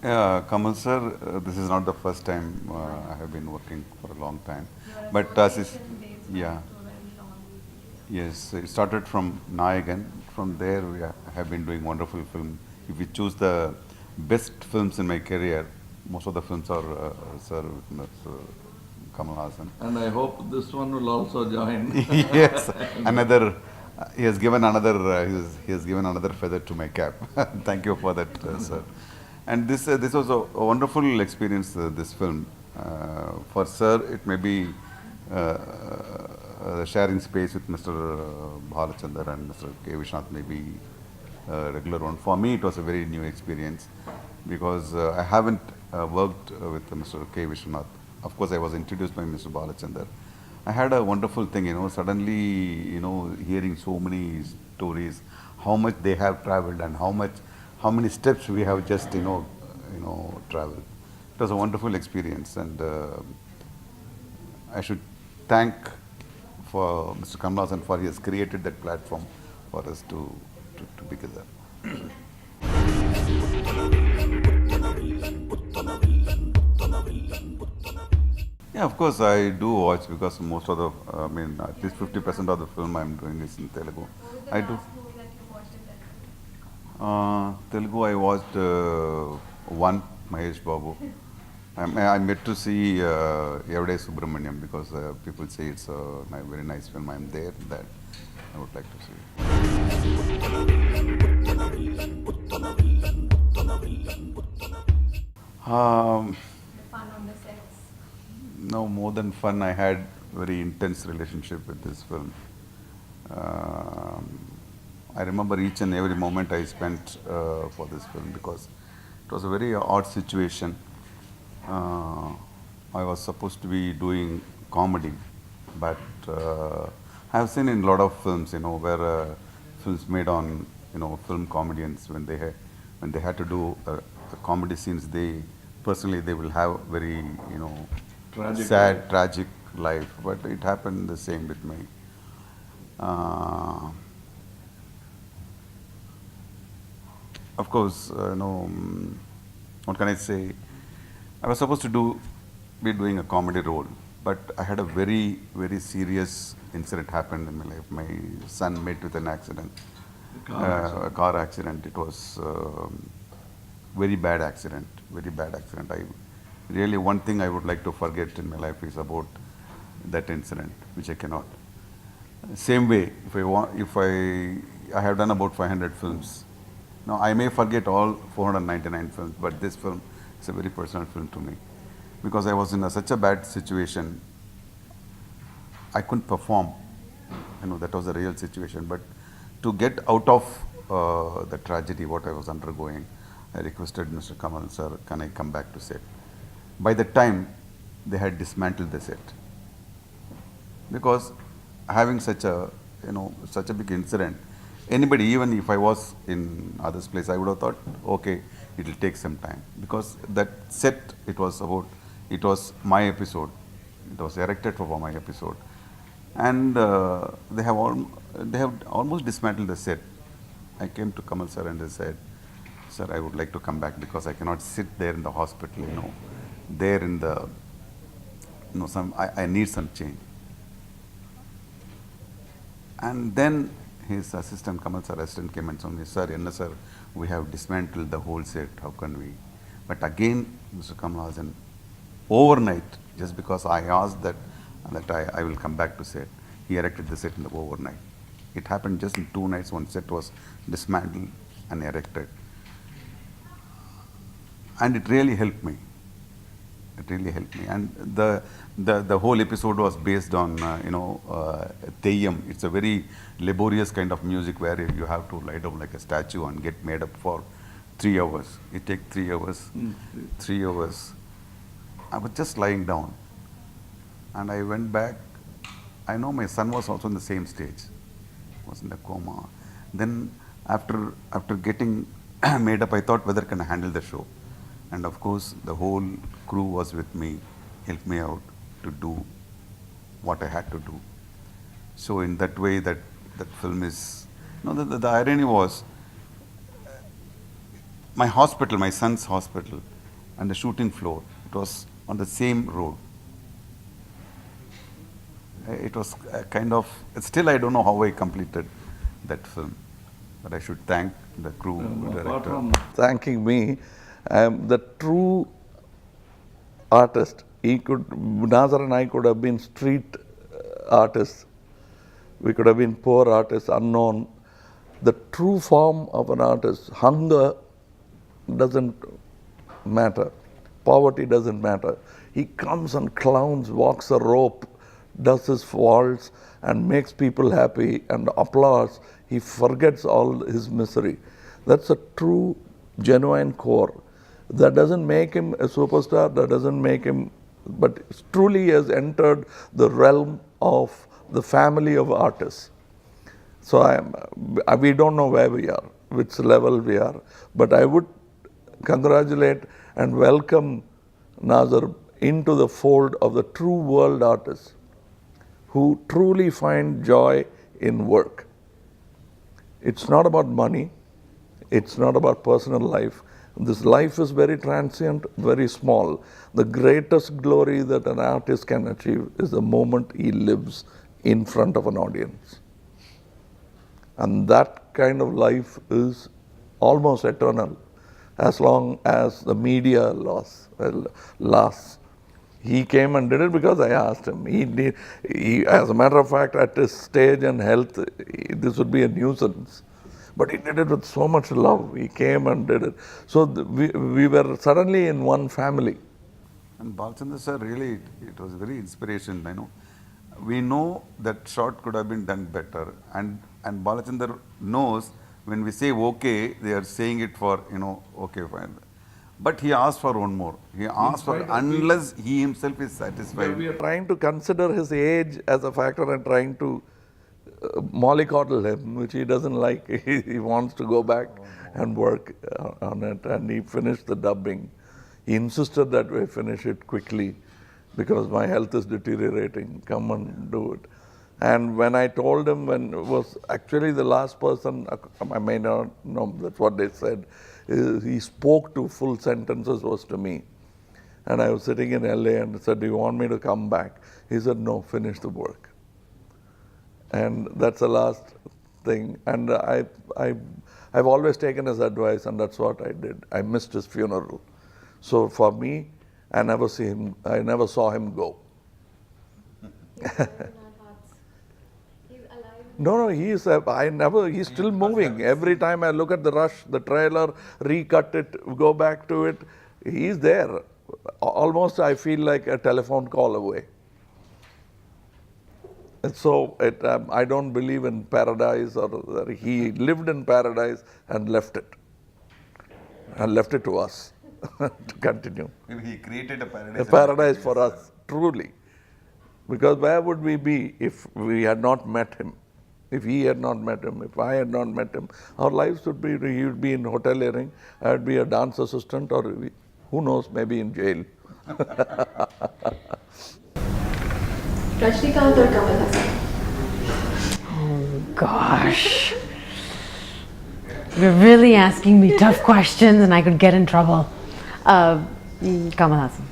Kamal sir, this is not the first time I have been working for a long time. Your But association dates back yeah, to a very long. yes, it started from Nayagan. From there, have been doing wonderful film. If you choose the best films in my career, most of the films are Sir with Mr. Kamal Hassan. And I hope this one will also join. Yes, another. He has given another. He has given another feather to my cap. Thank you for that, sir. And this was a wonderful experience. This film for sir, it may be sharing space with Mr. Balachander and Mr. K. Viswanath may be a regular one. For me, it was a very new experience because I haven't worked with Mr. K. Viswanath. Of course, I was introduced by Mr. Balachander. I had a wonderful thing, suddenly, hearing so many stories, how much they have traveled and how many steps we have just, traveled. It was a wonderful experience, and I should thank for Mr. Kamal Hassan for he has created that platform for us to be together. Yeah, of course I do watch because most of the, at least 50% of the film I'm doing is in Telugu. What was the I do. last movie that you watched in Telugu? Telugu I watched one, Mahesh Babu. I met to see Evade Subramaniam because people say it's a very nice film. I'm there, that I would like to see. Um, The fun on the sets. no, more than fun, I had very intense relationship with this film. Um, I remember each and every moment I spent for this film because it was a very odd situation. I was supposed to be doing comedy, but I have seen in a lot of films, where films made on, film comedians when they had to do the comedy scenes, personally they will have very, Tragic sad, life. tragic life. But it happened the same with me. Uh, of course, what can I say? I was supposed to be doing a comedy role, but I had a very, very serious incident happened in my life. My son met with an accident, a car accident. It was very bad accident, very bad accident. Really, one thing I would like to forget in my life is about that incident, which I cannot. Same way, I have done about 500 films. Now, I may forget all 499 films, but this film is a very personal film to me. Because I was in such a bad situation, I couldn't perform. That was a real situation. But to get out of the tragedy, what I was undergoing, I requested Mr. Kamal, sir, can I come back to set? By the time, they had dismantled the set. Because having such a big incident, anybody, even if I was in others place, I would have thought, okay, it will take some time, because that set, it was my episode, it was erected for my episode, and they have almost dismantled the set. I came to Kamal sir and they said, sir, I would like to come back because I cannot sit there in the hospital, there in the, I need some change. And then his assistant, Kamal sir, assistant came and told me, sir, sir, we have dismantled the whole set, how can we? But again, Mr. Kamal Hassan, overnight, just because I asked that I will come back to set, he erected the set in the overnight. It happened just in 2 nights, one set was dismantled and erected. And it really helped me. It really helped me. And the whole episode was based on, Teyyam. It's a very laborious kind of music where you have to lie down like a statue and get made up for 3 hours. It takes 3 hours. 3 hours. I was just lying down. And I went back. I know my son was also in the same stage. Was in the coma. Then after getting made up, I thought whether can I handle the show. And of course, the whole crew was with me, helped me out to do what I had to do. So in that way, that film is, the irony was, my hospital, my son's hospital, and the shooting floor, it was on the same road. It was kind of, still I don't know how I completed that film, but I should thank the crew, Apart director. from thanking me, the true artist, Nassar and I could have been street artists. We could have been poor artists, unknown. The true form of an artist, hunger doesn't matter. Poverty doesn't matter. He comes and clowns, walks a rope, does his waltz and makes people happy and applause. He forgets all his misery. That's a true, genuine core. That doesn't make him a superstar, that doesn't make him, but truly he has entered the realm of the family of artists. So we don't know where we are, which level we are, but I would congratulate and welcome Nassar into the fold of the true world artists who truly find joy in work. It's not about money, it's not about personal life. This life is very transient, very small. The greatest glory that an artist can achieve is the moment he lives in front of an audience. And that kind of life is almost eternal, as long as the media lasts. He came and did it because I asked him. As a matter of fact, at his stage and health, this would be a nuisance. But he did it with so much love. He came and did it. So we were suddenly in one family. And Balachander sir, really, it was very inspiration. We know that shot could have been done better, and Balachander knows when we say okay, they are saying it for okay, fine. But he asked for one more. He asked for, unless he himself is satisfied. We are trying to consider his age as a factor and trying to mollycoddle him, which he doesn't like. He wants to go back and work on it, and he finished the dubbing. He insisted that we finish it quickly because my health is deteriorating. Come and do it. And when I told him, when it was actually the last person, I may not know, that's what they said, he spoke to full sentences was to me. And I was sitting in LA and said, do you want me to come back? He said, no, finish the work. And that's the last thing. And I've always taken his advice, and that's what I did. I missed his funeral. So for me, I never saw him go. No, he's still moving. Every time I look at the Rush, the trailer, recut it, go back to it, he's there. Almost I feel like a telephone call away. And so I don't believe in paradise, or he lived in paradise and left it. And left it to us to continue. Maybe he created a paradise. A paradise for us, truly. Because where would we be if we had not met him? If he had not met him, if I had not met him, our lives would be, he would be in hoteliering, I would be a dance assistant, or who knows, maybe in jail. Rajnikant or Kamal Hassan? Oh gosh. You're really asking me tough questions and I could get in trouble. Kamal Hassan.